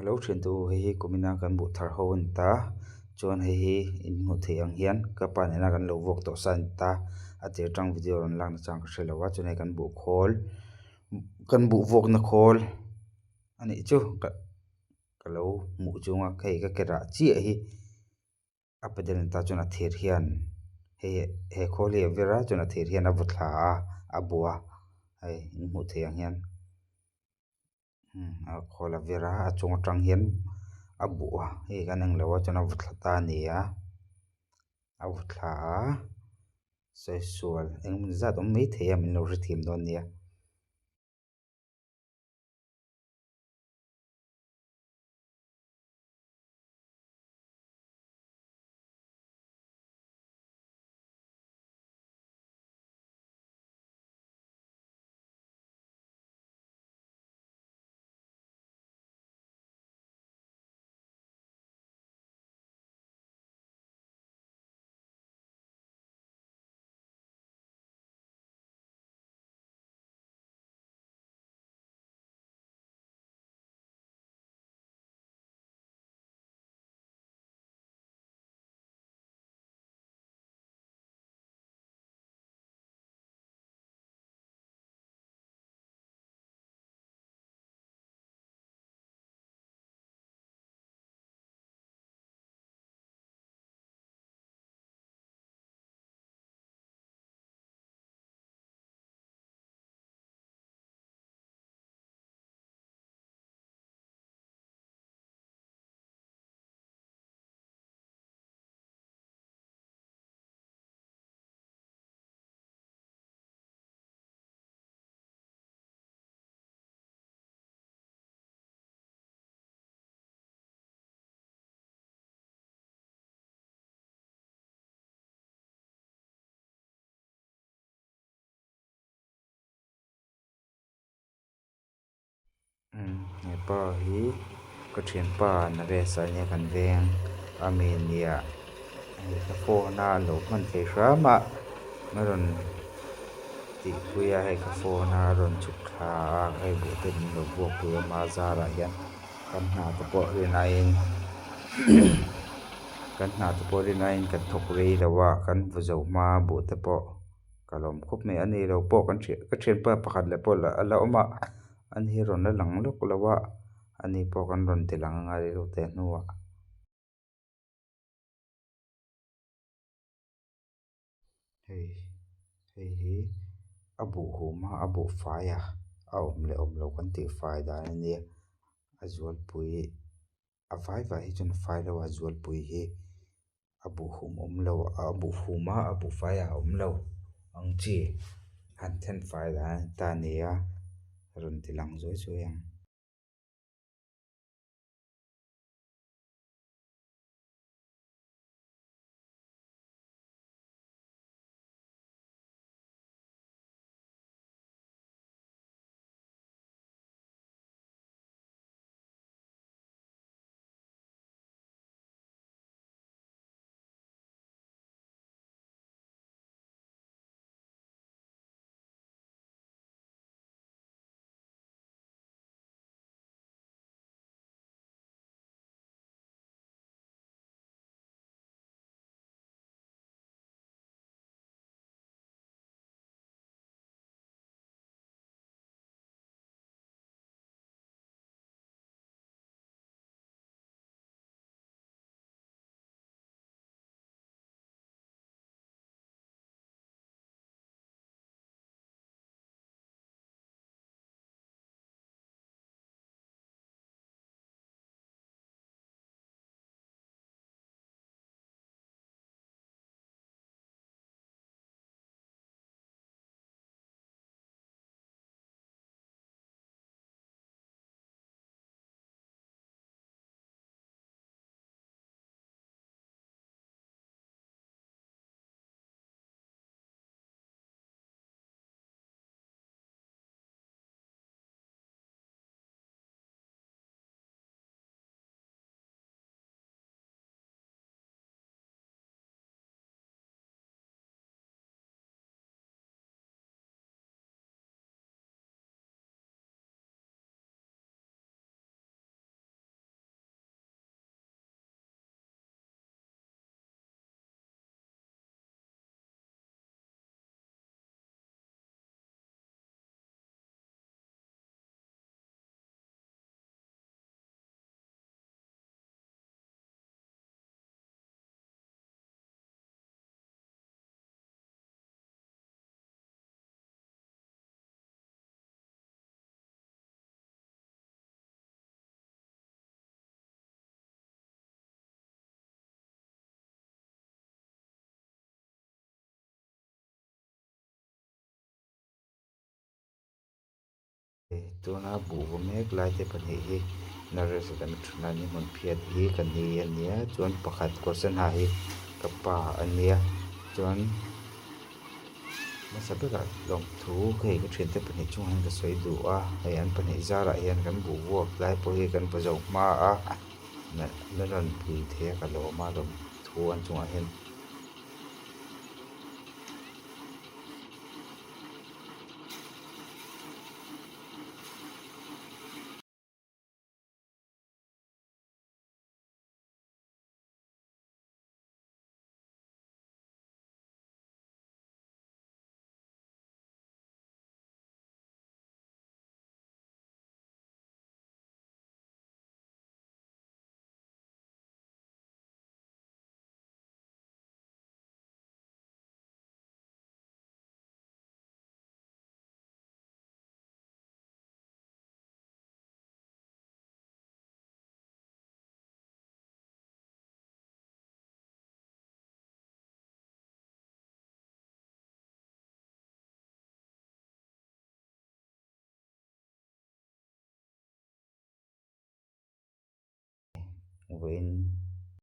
Hello thian tu hei kumina kan bu thar ho an ta chuan hei in hmu thei ang hian ka panena kan lo vok tawh san ta atir tang video an lakna chang ka hrelo a chuan hei kan bu vok na khawl ani chu ka lo hmu chunga hei ka kerah chiah hi a pe den ta chuan a thir hian he khawl hi a vera chuan a thir hian a vu thla a bua hei in hmu thei ang hian a khawl a vera a chung atang hian a bua hei kan englo a chuan a vu thla ta ani a vu thla a saisual engmawni zat awm maithei a min lo hre thim dawn ania hepa hi pathian pa na rest a nia kan veng a mi ania ka phone a lo hman thei hrama maron tih pui a hei ka phone a rawn chuk thla a hei bu te min lo buak pui a ma zarah hian kan hna te pawh rin a in kan hna te pawh rin a in kan thawk rei lo a kan vuzo hma bu te pawh ka lawm khawp mai a nei lo pawh ka thian pa pakhat le pawh a lo awm a an hi rawn la lang lawk lo a ani pawh kan rawn ti lang anga reilote a hnungah hei hi a buh hum a a buh fai a awm le awm lo kan tih fai dan ania a zualpui a vaivah hi chuan a fai lo a zualpui hi a buh hum awm lo a buh hum a a buh fai a awm lo ang chi han then fai dan ta ni a rawn ti lang zuai zuai ang tuna bu mek lai te pani hi nare se kan thuna ni mun phiat hi kan ni ania chuan pakhat kawr sen ha hi kapa ania chuan masa beka long thu khei ka thin te pani chung han ka soi du a hei an pani zara hian kan bu wak lai po hi kan pazo ma a na ran pui the ka lo ma lo thu an chung a hen vein